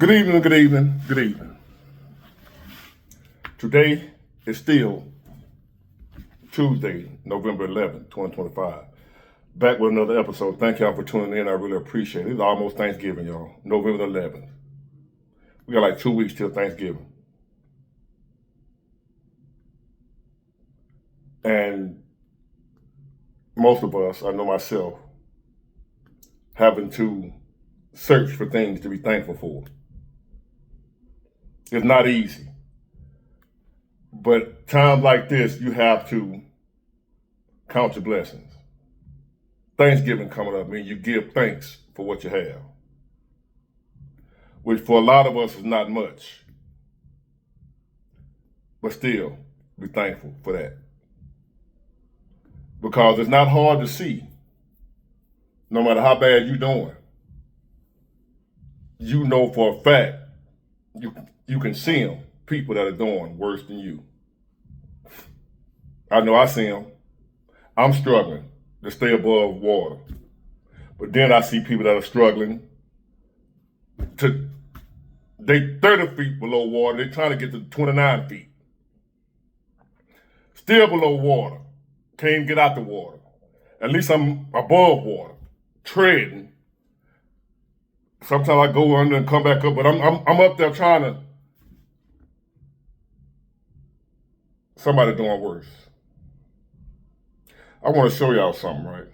Good evening, good evening, good evening. Today is still Tuesday, November 11th, 2025. Back with another episode. Thank y'all for tuning in. I really appreciate it. It's almost Thanksgiving, y'all. November 11th. We got like 2 weeks till Thanksgiving. And most of us, I know myself, having to search for things to be thankful for. It's not easy. But times like this, you have to count your blessings. Thanksgiving coming up means you give thanks for what you have, which for a lot of us is not much. But still, be thankful for that. Because it's not hard to see, no matter how bad you're doing. You know for a fact, you can see them, people that are doing worse than you. I know I see them. I'm struggling to stay above water. But then I see people that are struggling they 30 feet below water. They're trying to get to 29 feet. Still below water. Can't even get out the water. At least I'm above water, treading. Sometimes I go under and come back up, but I'm up there trying to. Somebody doing worse. I want to show y'all something, right?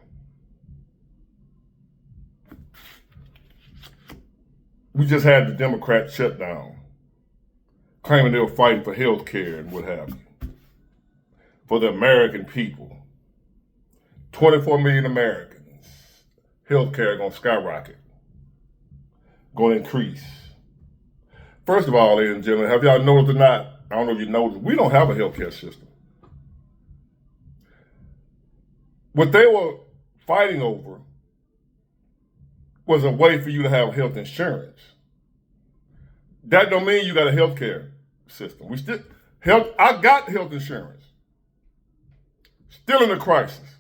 We just had the Democrats shut down, claiming they were fighting for health care and what have you, for the American people. 24 million Americans. Health care going to skyrocket, going to increase. First of all, ladies and gentlemen, have y'all noticed or not? I don't know if you noticed, we don't have a health care system. What they were fighting over was a way for you to have health insurance. That don't mean you got a health care system. I got health insurance. Still in a crisis.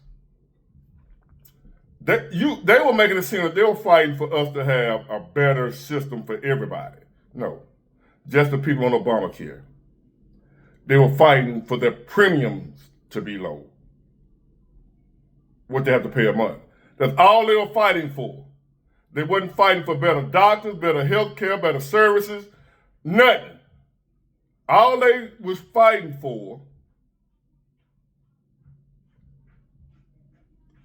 They were making it seem that they were fighting for us to have a better system for everybody. No, just the people on Obamacare. They were fighting for their premiums to be low. What they have to pay a month. That's all they were fighting for. They wasn't fighting for better doctors, better health care, better services, nothing. All they was fighting for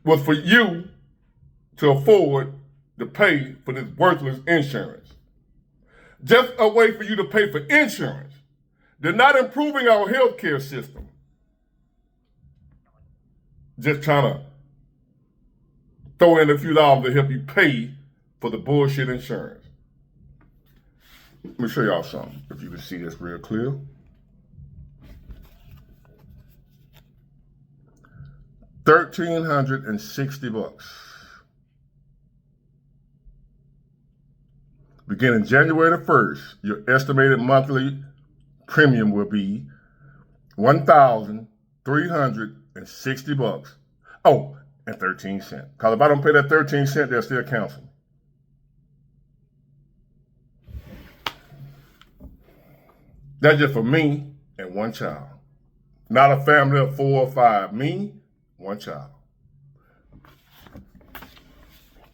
was for you to afford to pay for this worthless insurance. Just a way for you to pay for insurance. They're not improving our healthcare system. Just trying to throw in a few dollars to help you pay for the bullshit insurance. Let me show y'all something, if you can see this real clear. $1,360. Beginning January the 1st, your estimated monthly premium will be $1,360. Oh, and 13 cents. Because if I don't pay that 13 cents, they'll still cancel me. That's just for me and one child. Not a family of 4 or 5. Me, one child.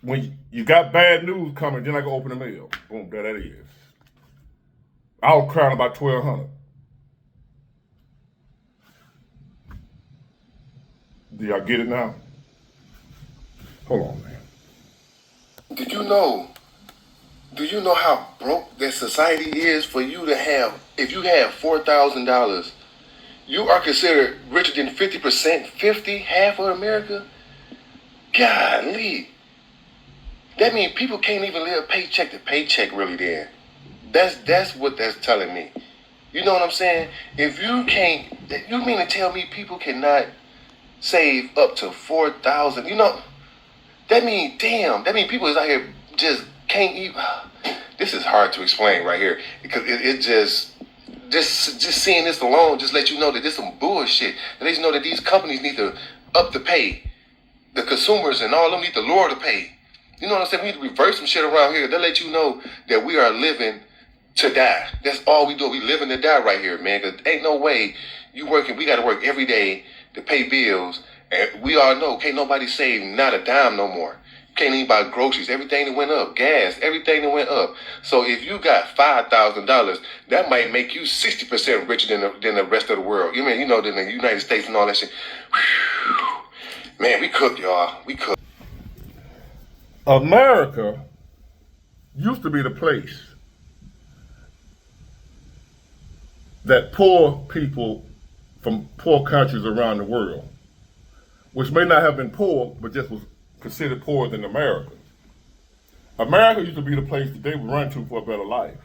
When you got bad news coming, then I go open the mail. Boom, there that is. I was crying about $1,200. Do y'all get it now? Hold on, man. Do you know how broke that society is for you to have, if you have $4,000, you are considered richer than 50%, half of America? Golly. That means people can't even live paycheck to paycheck really then. That's what that's telling me. You know what I'm saying? If you mean to tell me people cannot save up to $4,000, that means people is out here just can't even. This is hard to explain right here because it just seeing this alone just let you know that this is some bullshit. It lets you know that these companies need to up the pay. The consumers and all of them need to lower the pay. You know what I'm saying? We need to reverse some shit around here. They'll let you know that we are living to die. That's all we do. We living to die right here, man. Cause ain't no way you working. We got to work every day to pay bills, and we all know can't nobody save not a dime no more. Can't even buy groceries. Everything that went up, gas, everything that went up. So if you got $5,000, that might make you 60% richer than the rest of the world. You mean than the United States and all that shit. Whew. Man, we cooked, y'all. We cooked. America used to be the place that poor people from poor countries around the world, which may not have been poor, but just was considered poorer than America. America used to be the place that they would run to for a better life.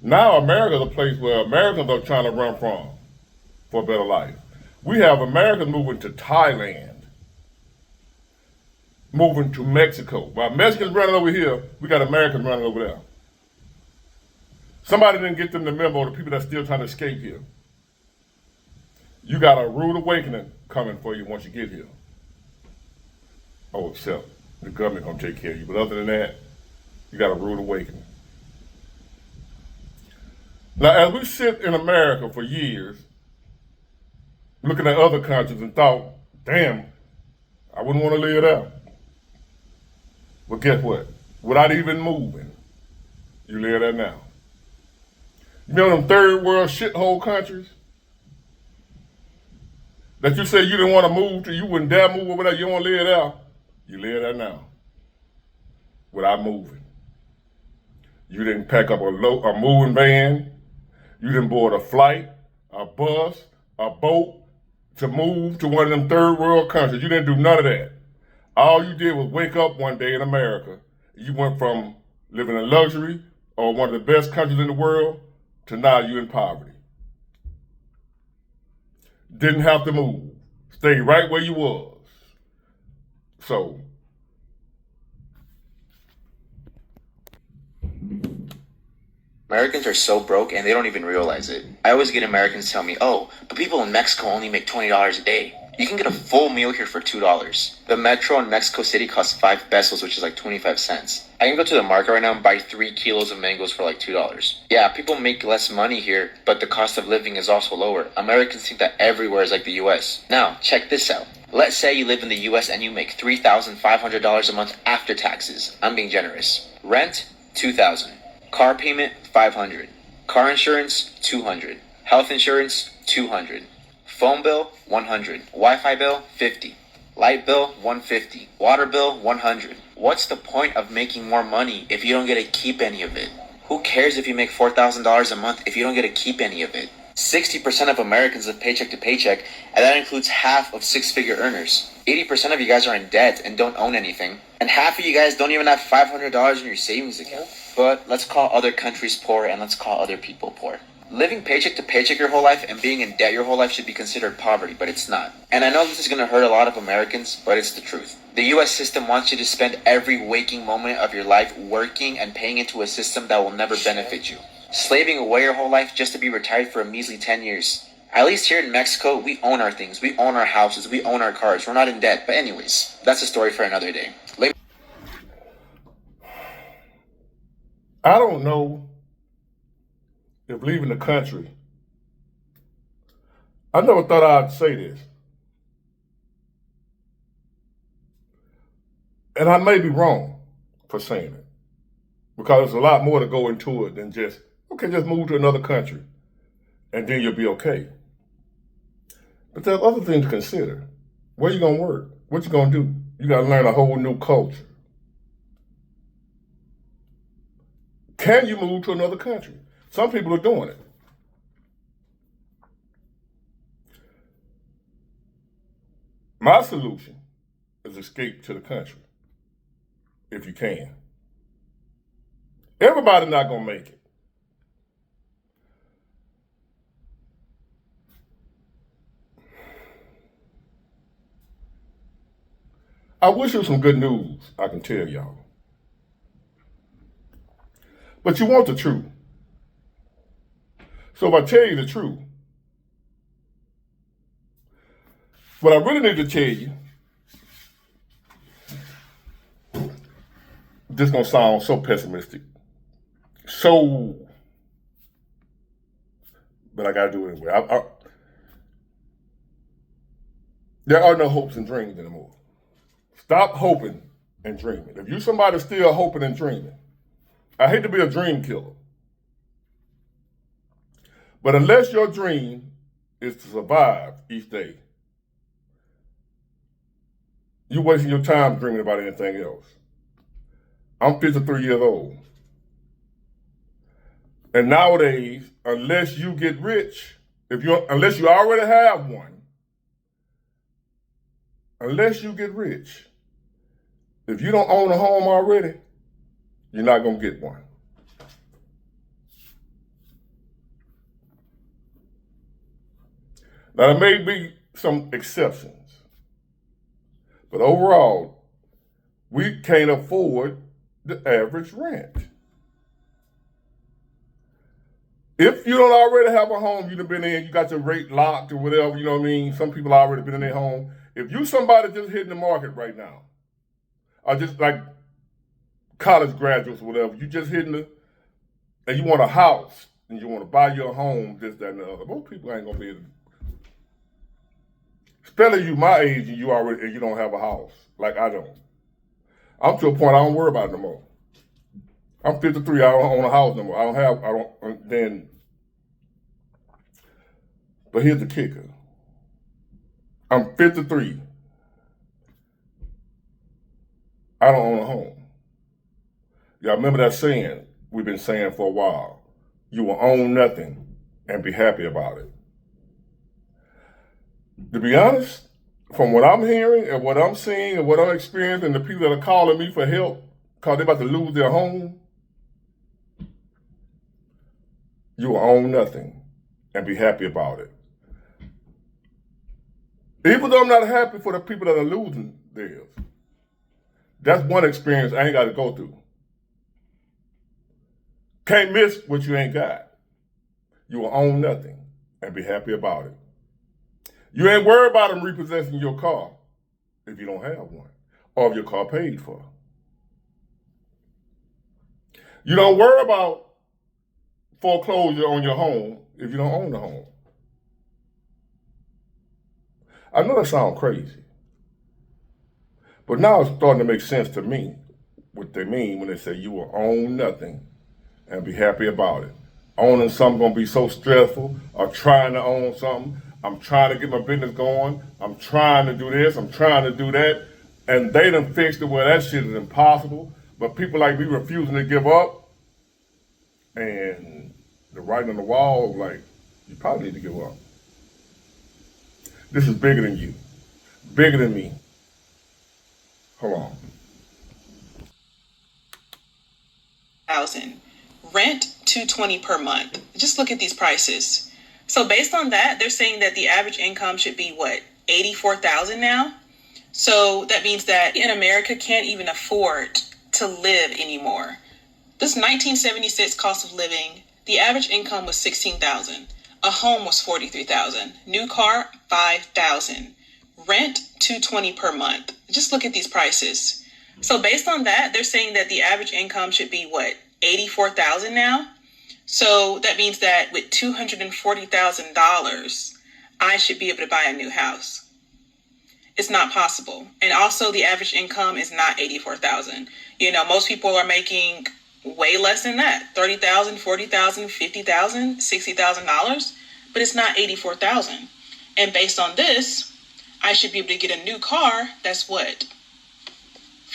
Now America is a place where Americans are trying to run from for a better life. We have Americans moving to Thailand, moving to Mexico. While Mexicans running over here, we got Americans running over there. Somebody didn't get them the memo, the people that are still trying to escape here. You got a rude awakening coming for you once you get here. Oh, except the government gonna take care of you. But other than that, you got a rude awakening. Now, as we sit in America for years, looking at other countries and thought, damn, I wouldn't want to live there. But guess what? Without even moving, you live there now. You know them third world shithole countries that you said you didn't want to move to, you wouldn't dare move over there, you don't want to live there. You live there now without moving. You didn't pack up a moving van. You didn't board a flight, a bus, a boat to move to one of them third world countries. You didn't do none of that. All you did was wake up one day in America. You went from living in luxury or one of the best countries in the world to now you in poverty. Didn't have to move. Stay right where you was. So, Americans are so broke and they don't even realize it. I always get Americans tell me, oh, but people in Mexico only make $20 a day. You can get a full meal here for $2. The metro in Mexico City costs 5 pesos, which is like 25 cents. I can go to the market right now and buy 3 kilos of mangoes for like $2. Yeah, people make less money here, but the cost of living is also lower. Americans think that everywhere is like the US. Now, check this out. Let's say you live in the US and you make $3,500 a month after taxes. I'm being generous. Rent, $2,000. Car payment, $500. Car insurance, $200. Health insurance, $200. Phone bill, $100. Wi-Fi bill, $50. Light bill, $150. Water bill, $100. What's the point of making more money if you don't get to keep any of it? Who cares if you make $4,000 a month if you don't get to keep any of it? 60% of Americans live paycheck to paycheck, and that includes half of six-figure earners. 80% of you guys are in debt and don't own anything, and half of you guys don't even have $500 in your savings account. But let's call other countries poor and let's call other people poor. Living paycheck to paycheck your whole life and being in debt your whole life should be considered poverty, but it's not. And I know this is going to hurt a lot of Americans, but it's the truth. The US system wants you to spend every waking moment of your life working and paying into a system that will never benefit you. Slaving away your whole life just to be retired for a measly 10 years. At least here in Mexico, we own our things. We own our houses. We own our cars. We're not in debt. But anyways, that's a story for another day. I don't know if leaving the country, I never thought I'd say this. And I may be wrong for saying it, because there's a lot more to go into it than just move to another country and then you'll be okay. But there's other things to consider. Where you gonna work? What you gonna do? You gotta learn a whole new culture. Can you move to another country? Some people are doing it. My solution is escape to the country, if you can. Everybody's not gonna make it. I wish there was some good news I can tell y'all. But you want the truth. So if I tell you the truth, what I really need to tell you, this is gonna sound so pessimistic, So, but I got to do it anyway. There are no hopes and dreams anymore. Stop hoping and dreaming. If you somebody still hoping and dreaming, I hate to be a dream killer, but unless your dream is to survive each day, you're wasting your time dreaming about anything else. I'm 53 years old. And nowadays, unless you get rich, unless you already have one, unless you get rich, if you don't own a home already, you're not going to get one. Now, there may be some exceptions, but overall, we can't afford the average rent. If you don't already have a home, you've been in, you got your rate locked or whatever, you know what I mean? Some people already been in their home. If you somebody just hitting the market right now, or just like college graduates or whatever, you just hitting and you want a house, and you want to buy your home, this, that, and the other. Most people ain't gonna be able to. Especially you my age and you don't have a house. Like I don't. I'm to a point I don't worry about it no more. I'm 53, I don't own a house no more. But here's the kicker. I'm 53. I don't own a home. Y'all remember that saying we've been saying for a while? You will own nothing and be happy about it. To be honest, from what I'm hearing and what I'm seeing and what I'm experiencing, and the people that are calling me for help because they're about to lose their home, you will own nothing and be happy about it. Even though I'm not happy for the people that are losing theirs, that's one experience I ain't got to go through. Can't miss what you ain't got. You will own nothing and be happy about it. You ain't worried about them repossessing your car if you don't have one, or if your car paid for. You don't worry about foreclosure on your home if you don't own the home. I know that sounds crazy, but now it's starting to make sense to me what they mean when they say you will own nothing and be happy about it. Owning something gonna be so stressful, or trying to own something. I'm trying to get my business going. I'm trying to do this. I'm trying to do that. And they done fixed it where that shit is impossible. But people like me refusing to give up. And the writing on the wall, like, you probably need to give up. This is bigger than you. Bigger than me. Hold on. $1,000. Rent $220 per month. Just look at these prices. So based on that, they're saying that the average income should be what, $84,000 now? So that means that in America can't even afford to live anymore. This 1976 cost of living, the average income was $16,000. A home was $43,000. New car, $5,000. Rent $220 per month. Just look at these prices. So based on that, they're saying that the average income should be what, $84,000 now? So that means that with $240,000, I should be able to buy a new house. It's not possible. And also the average income is not $84,000. You know, most people are making way less than that. $30,000, $40,000, $50,000, $60,000, but it's not $84,000. And based on this, I should be able to get a new car. That's what?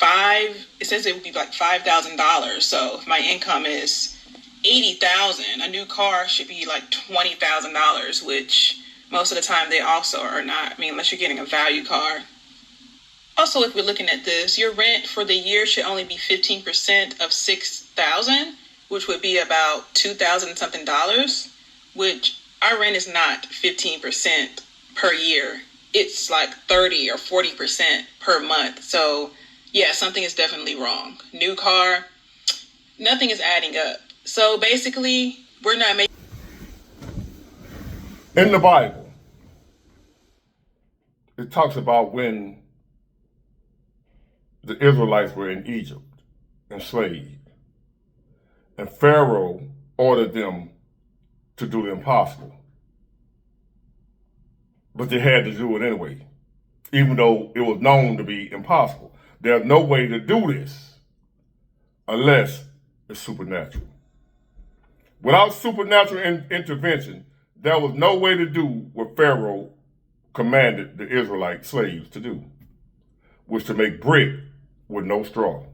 It says it would be like $5,000. So if my income is $80,000, a new car should be like $20,000, which most of the time they also are not. I mean, unless you're getting a value car. Also, if we're looking at this, your rent for the year should only be 15% of $6,000, which would be about $2,000 something dollars, which our rent is not 15% per year. It's like 30 or 40% per month. So yeah, something is definitely wrong. New car, nothing is adding up. So basically, we're not making. In the Bible, it talks about when the Israelites were in Egypt, enslaved. And Pharaoh ordered them to do the impossible. But they had to do it anyway, even though it was known to be impossible. There's no way to do this unless it's supernatural. Without supernatural intervention, there was no way to do what Pharaoh commanded the Israelite slaves to do, was to make brick with no straw.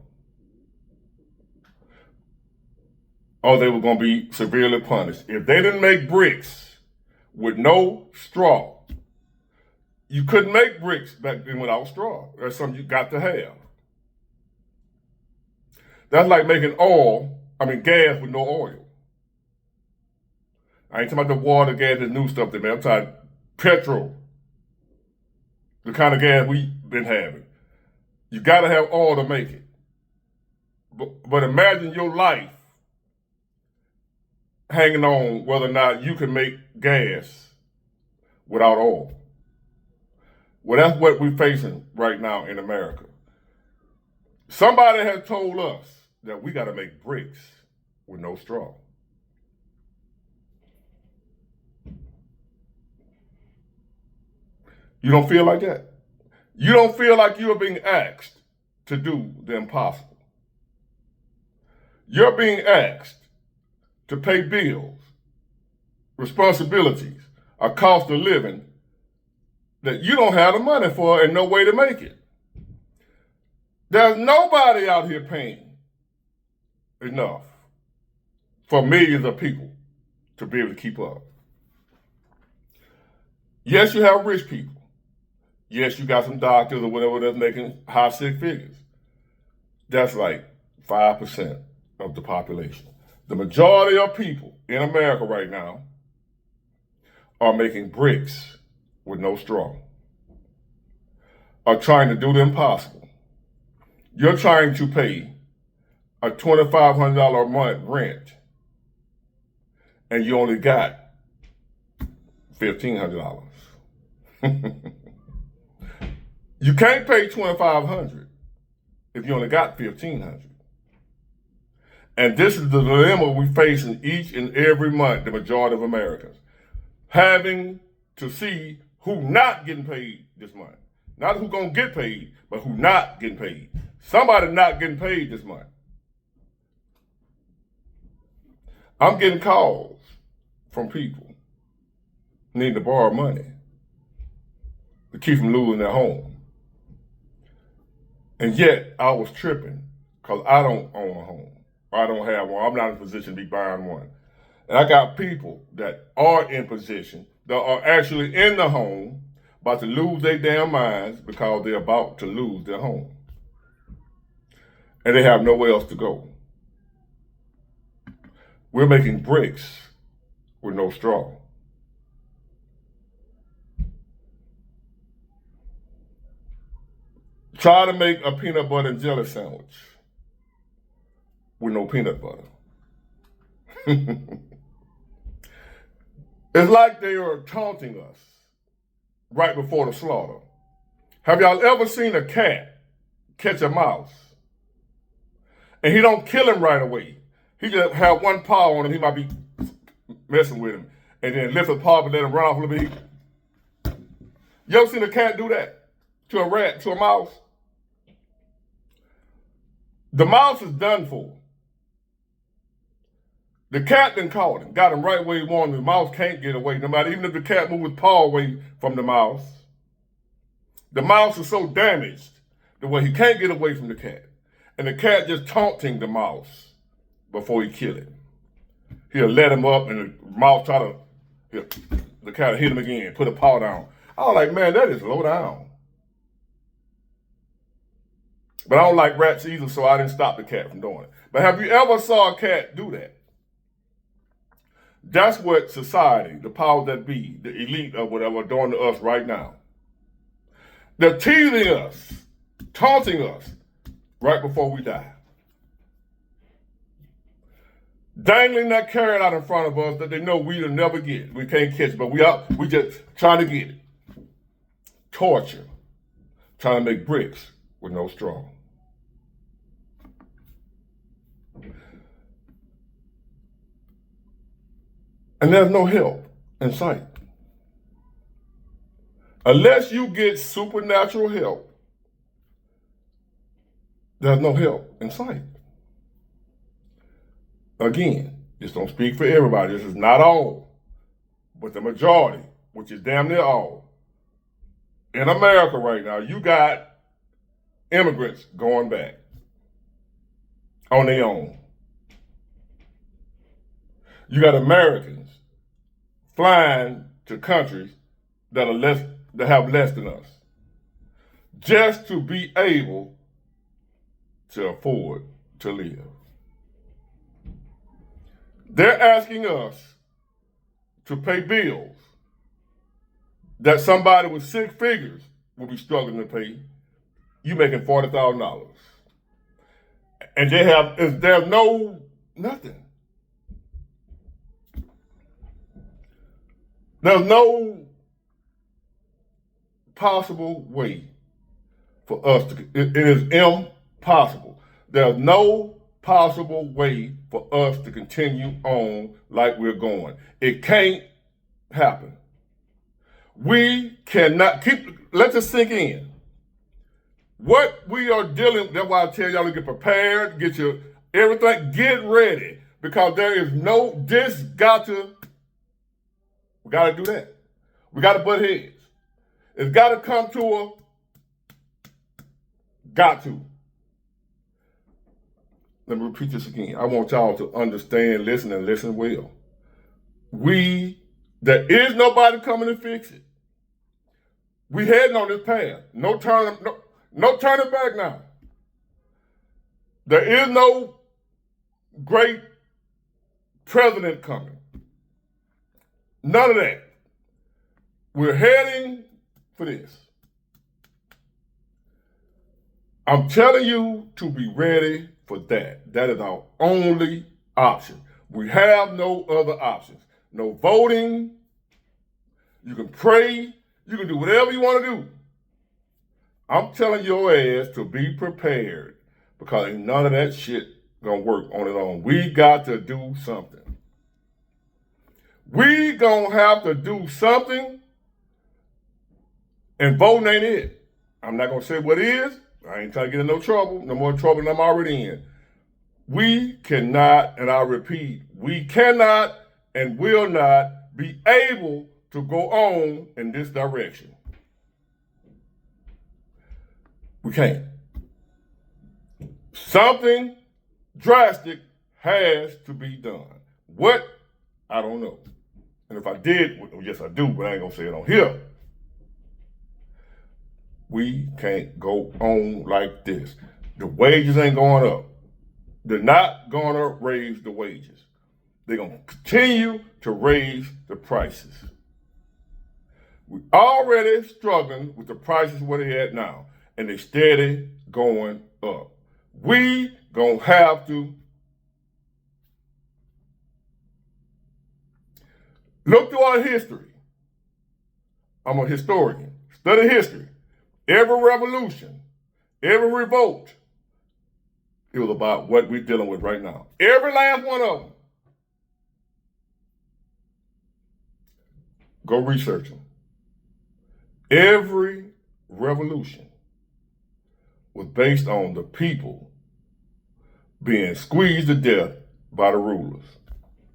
Or they were going to be severely punished. If they didn't make bricks with no straw, you couldn't make bricks back then without straw. That's something you got to have. That's like making gas with no oil. I ain't talking about the water, gas, and new stuff, man. I'm talking petrol. The kind of gas we've been having. You got to have oil to make it. But imagine your life hanging on whether or not you can make gas without oil. Well, that's what we're facing right now in America. Somebody has told us that we got to make bricks with no straw. You don't feel like that? You don't feel like you're being asked to do the impossible. You're being asked to pay bills, responsibilities, a cost of living that you don't have the money for and no way to make it. There's nobody out here paying enough for millions of people to be able to keep up. Yes, you have rich people. Yes, you got some doctors or whatever that's making high six figures. That's like 5% of the population. The majority of people in America right now are making bricks with no straw, are trying to do the impossible. You're trying to pay a $2,500 a month rent, and you only got $1,500. You can't pay $2,500 if you only got $1,500. And this is the dilemma we face in each and every month, the majority of Americans. Having to see who not getting paid this month. Not who gonna get paid, but who not getting paid. Somebody not getting paid this month. I'm getting calls from people needing to borrow money to keep from losing their home. And yet, I was tripping because I don't own a home. I don't have one. I'm not in a position to be buying one. And I got people that are in position, that are actually in the home, about to lose their damn minds because they're about to lose their home. And they have nowhere else to go. We're making bricks with no straw. Try to make a peanut butter and jelly sandwich with no peanut butter. It's like they are taunting us right before the slaughter. Have y'all ever seen a cat catch a mouse? And he don't kill him right away. He just have one paw on him. He might be messing with him. And then lift a paw and let him run off a little bit. You ever seen a cat do that to a rat, to a mouse? The mouse is done for. The cat done caught him, got him right where he wanted him. The mouse can't get away, no matter, even if the cat moved his paw away from the mouse. The mouse is so damaged the way he can't get away from the cat. And the cat just taunting the mouse before he kill him. He'll let him up and the mouse the cat will hit him again, put a paw down. I was like, man, that is low down. But I don't like rats either, so I didn't stop the cat from doing it. But have you ever saw a cat do that? That's what society, the powers that be, the elite or whatever, are doing to us right now. They're teasing us, taunting us right before we die. Dangling that carrot out in front of us that they know we'll never get. We can't catch it, but we just trying to get it. Torture. Trying to make bricks with no straw. And there's no help in sight. Unless you get supernatural help, there's no help in sight. Again, this don't speak for everybody. This is not all, but the majority, which is damn near all. In America right now, you got immigrants going back on their own. You got Americans flying to countries that have less than us, just to be able to afford to live. They're asking us to pay bills that somebody with 6 figures will be struggling to pay. You making $40,000, and there's nothing. There's no possible way for us to. It is impossible. There's no possible way for us to continue on like we're going. It can't happen. We cannot let this sink in. What we are dealing, that's why I tell y'all to get prepared, get your everything, get ready. Because there is we gotta do that. We gotta butt heads. It's gotta come to got to. Let me repeat this again. I want y'all to understand, listen, and listen well. There is nobody coming to fix it. We heading on this path. No turning back now. There is no great president coming. None of that. We're heading for this. I'm telling you to be ready for that. That is our only option. We have no other options. No voting. You can pray. You can do whatever you want to do. I'm telling your ass to be prepared, because ain't none of that shit gonna work on its own. We got to do something. We gonna have to do something, and voting ain't it. I'm not gonna say what it is. I ain't trying to get in no trouble, no more trouble than I'm already in. We cannot, and I repeat, we cannot and will not be able to go on in this direction. We can't. Something drastic has to be done. What? I don't know. And if I did, well, yes I do, but I ain't gonna say it on here. We can't go on like this. The wages ain't going up. They're not gonna raise the wages. They're gonna continue to raise the prices. We're already struggling with the prices where they at now, and they steady going up. We gonna have to look through our history. I'm a historian. Study history. Every revolution, every revolt, it was about what we're dealing with right now. Every last one of them. Go research them. Every revolution was based on the people being squeezed to death by the rulers.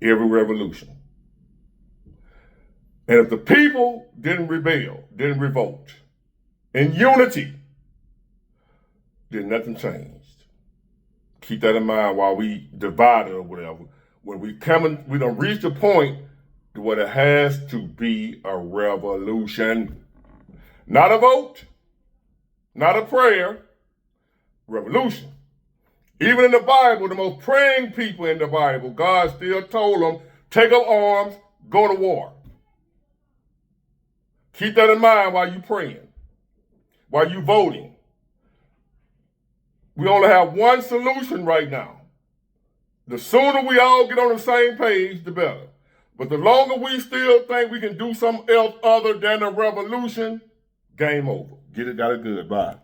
Every revolution. And if the people didn't rebel, didn't revolt, in unity, then nothing changed. Keep that in mind while we divided or whatever. When we don't reach the point where it has to be a revolution. Not a vote, not a prayer, revolution. Even in the Bible, the most praying people in the Bible, God still told them, take up arms, go to war. Keep that in mind while you're praying, while you're voting. We only have one solution right now. The sooner we all get on the same page, the better. But the longer we still think we can do something else other than a revolution, game over. Get it, got it good. Bye.